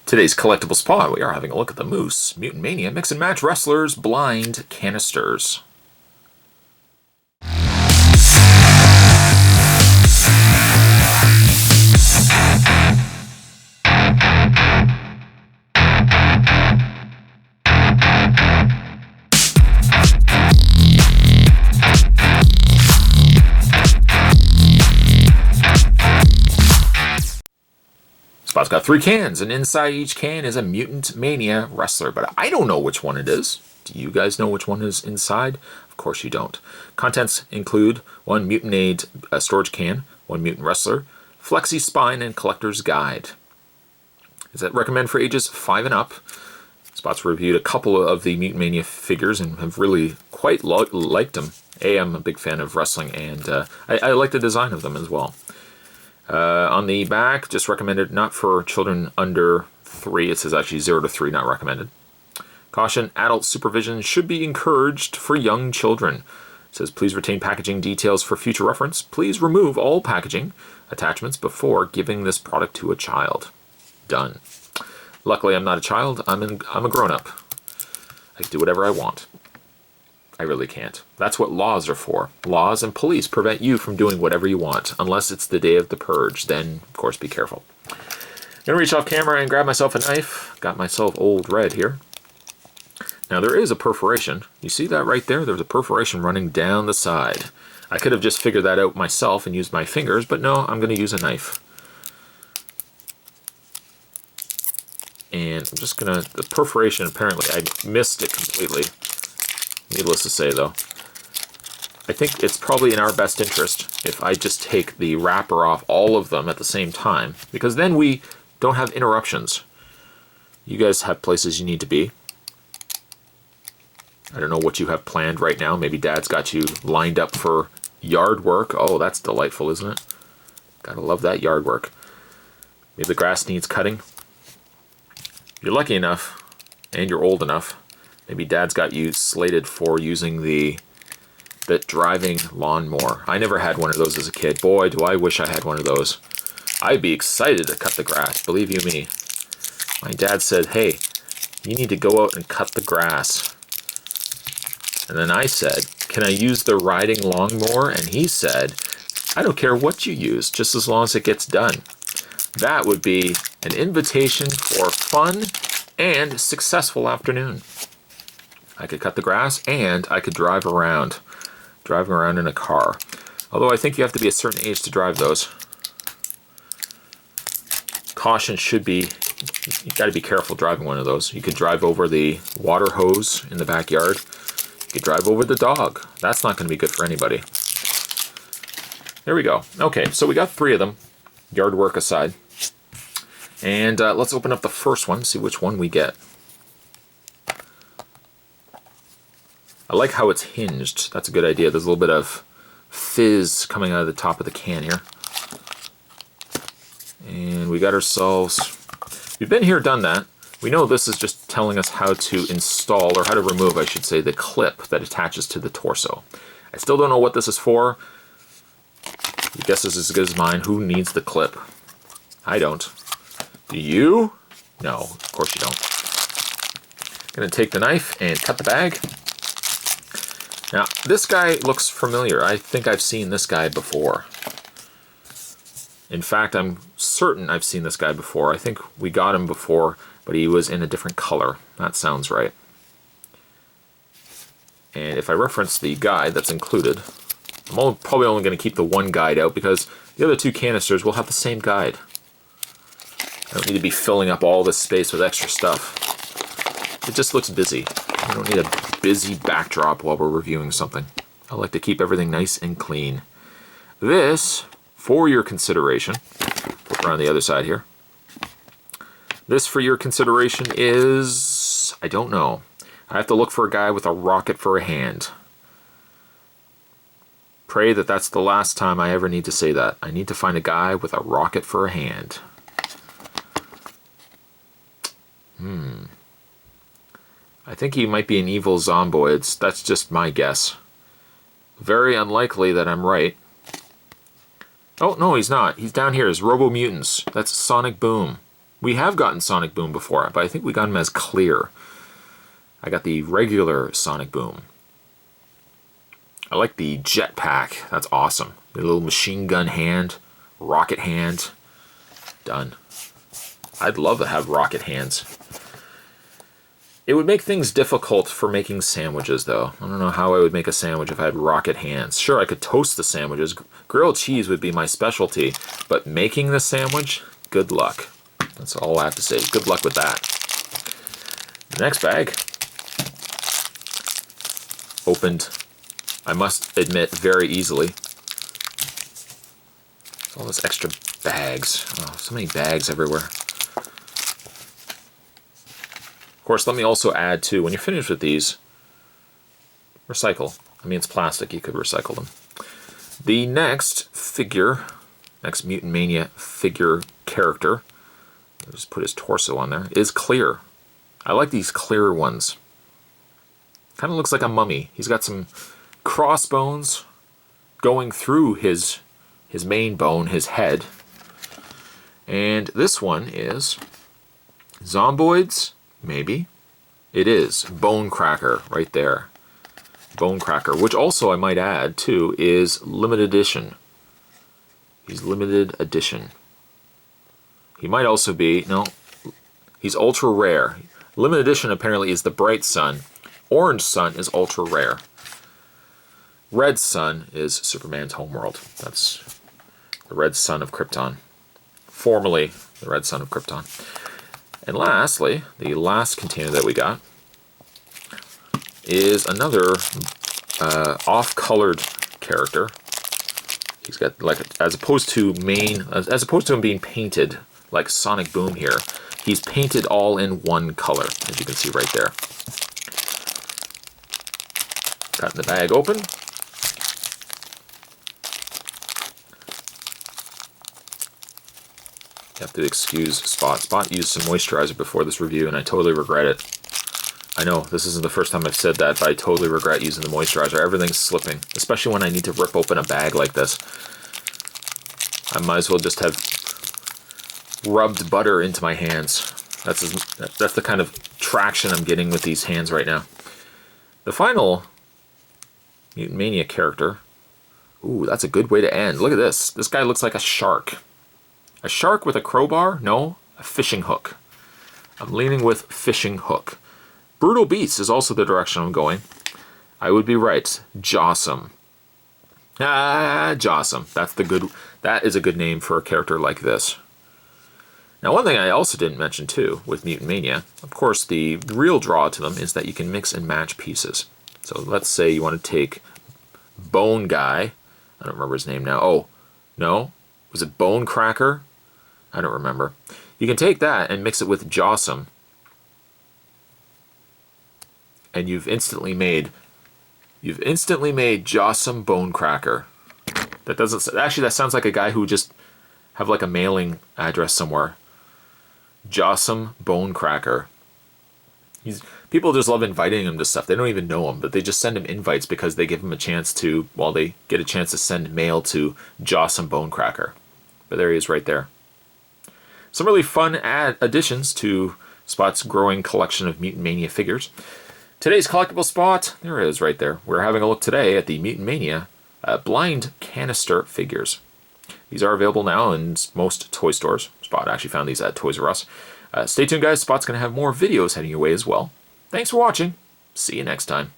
Today's collectible spot, we are having a look at the Moose Mutant Mania Mix and Match Wrestlers Blind Canisters. Spot's got 3 cans, and inside each can is a Mutant Mania wrestler, but I don't know which one it is. Do you guys know which one is inside? Of course you don't. Contents include 1 Mutant Aid storage can, 1 Mutant Wrestler, Flexi Spine, and Collector's Guide. Is that recommend for ages 5 and up? Spot's reviewed a couple of the Mutant Mania figures and have really quite liked them. I'm a big fan of wrestling, and I like the design of them as well. On the back, just recommended not for children under 3. It says actually 0 to 3, not recommended. Caution, adult supervision should be encouraged for young children. It says please retain packaging details for future reference. Please remove all packaging attachments before giving this product to a child. Done. Luckily, I'm not a child. I'm a grown-up. I can do whatever I want. I really can't. That's what laws are for. Laws and police prevent you from doing whatever you want, unless it's the day of the purge. Then, of course, be careful. I'm gonna reach off camera and grab myself a knife. Got myself Old Red here. Now, there is a perforation. You see that right there? There's a perforation running down the side. I could have just figured that out myself and used my fingers, but no, I'm gonna use a knife. And I'm just gonna, the perforation, apparently, I missed it completely. Needless to say, though, I think it's probably in our best interest if I just take the wrapper off all of them at the same time, because then we don't have interruptions. You guys have places you need to be. I don't know what you have planned right now. Maybe Dad's got you lined up for yard work. Oh, that's delightful, isn't it? Gotta love that yard work. Maybe the grass needs cutting. If you're lucky enough, and you're old enough, maybe Dad's got you slated for using the driving lawnmower. I never had one of those as a kid. Boy, do I wish I had one of those. I'd be excited to cut the grass, believe you me. My dad said, hey, you need to go out and cut the grass. And then I said, can I use the riding lawnmower? And he said, I don't care what you use, just as long as it gets done. That would be an invitation for fun and successful afternoon. I could cut the grass and I could driving around in a car. Although I think you have to be a certain age to drive those. Caution should be, you got to be careful driving one of those. You could drive over the water hose in the backyard. You could drive over the dog. That's not going to be good for anybody. There we go. Okay, so we got 3 of them, yard work aside. And let's open up the first one, see which one we get. I like how it's hinged. That's a good idea. There's a little bit of fizz coming out of the top of the can here. And we got ourselves... We've been here, done that. We know this is just telling us how to install, or how to remove, I should say, the clip that attaches to the torso. I still don't know what this is for. Your guess is as good as mine. Who needs the clip? I don't. Do you? No, of course you don't. I'm going to take the knife and cut the bag. Now, this guy looks familiar. I think I've seen this guy before. In fact, I'm certain I've seen this guy before. I think we got him before, but he was in a different color. That sounds right. And if I reference the guide that's included, I'm probably only going to keep the one guide out because the other 2 canisters will have the same guide. I don't need to be filling up all this space with extra stuff. It just looks busy. I don't need a busy backdrop while we're reviewing something. I like to keep everything nice and clean. This, for your consideration, put around the other side here. This, for your consideration, is... I don't know. I have to look for a guy with a rocket for a hand. Pray that that's the last time I ever need to say that. I need to find a guy with a rocket for a hand. I think he might be an evil zomboid. That's just my guess. Very unlikely that I'm right. Oh, no, he's not. He's down here. It's Robo Mutants. That's Sonic Boom. We have gotten Sonic Boom before, but I think we got him as clear. I got the regular Sonic Boom. I like the jetpack. That's awesome. The little machine gun hand, rocket hand. Done. I'd love to have rocket hands. It would make things difficult for making sandwiches, though. I don't know how I would make a sandwich if I had rocket hands. Sure, I could toast the sandwiches. Grilled cheese would be my specialty, but making the sandwich, good luck. That's all I have to say. Good luck with that. The next bag. Opened, I must admit, very easily. All those extra bags. Oh, so many bags everywhere. Of course, let me also add, too, when you're finished with these, recycle. I mean, it's plastic. You could recycle them. The next figure, next Mutant Mania figure character, I'll just put his torso on there, is clear. I like these clear ones. Kind of looks like a mummy. He's got some crossbones going through his main bone, his head. And this one is Zomboids, maybe. It is Bone Cracker right there. Bone Cracker, which also I might add too is limited edition. He's limited edition. He might also be, no, he's ultra rare. Limited edition apparently is the Bright Sun. Orange Sun is ultra rare. Red Sun is Superman's homeworld. That's the Red Sun of Krypton. Formerly the Red Sun of Krypton. And lastly, the last container that we got is another off-colored character. He's got, like, as opposed to him being painted like Sonic Boom here, he's painted all in one color, as you can see right there. Cutting the bag open. You have to excuse Spot. Spot used some moisturizer before this review, and I totally regret it. I know, this isn't the first time I've said that, but I totally regret using the moisturizer. Everything's slipping, especially when I need to rip open a bag like this. I might as well just have rubbed butter into my hands. That's the kind of traction I'm getting with these hands right now. The final Mutant Mania character. Ooh, that's a good way to end. Look at this. This guy looks like a shark. A shark with a crowbar? No, a fishing hook. I'm leaning with fishing hook. Brutal Beast is also the direction I'm going. I would be right. Jawsome. Jawsome. That is a good name for a character like this. Now, one thing I also didn't mention too with Mutant Mania, of course, the real draw to them is that you can mix and match pieces. So let's say you want to take Bone Guy. I don't remember his name now. Oh, no. Was it Bone Cracker? I don't remember. You can take that and mix it with Jawsome. And you've instantly made Jawsome Bone Cracker. That doesn't, actually that sounds like a guy who would just have like a mailing address somewhere. Jawsome Bone Cracker. People just love inviting him to stuff. They don't even know him, but they just send him invites because they give him a chance to, well, they get a chance to send mail to Jawsome Bone Cracker. But there he is right there. Some really fun additions to Spot's growing collection of Mutant Mania figures. Today's collectible spot, there it is right there. We're having a look today at the Mutant Mania blind canister figures. These are available now in most toy stores. Spot actually found these at Toys R Us. Stay tuned, guys. Spot's going to have more videos heading your way as well. Thanks for watching. See you next time.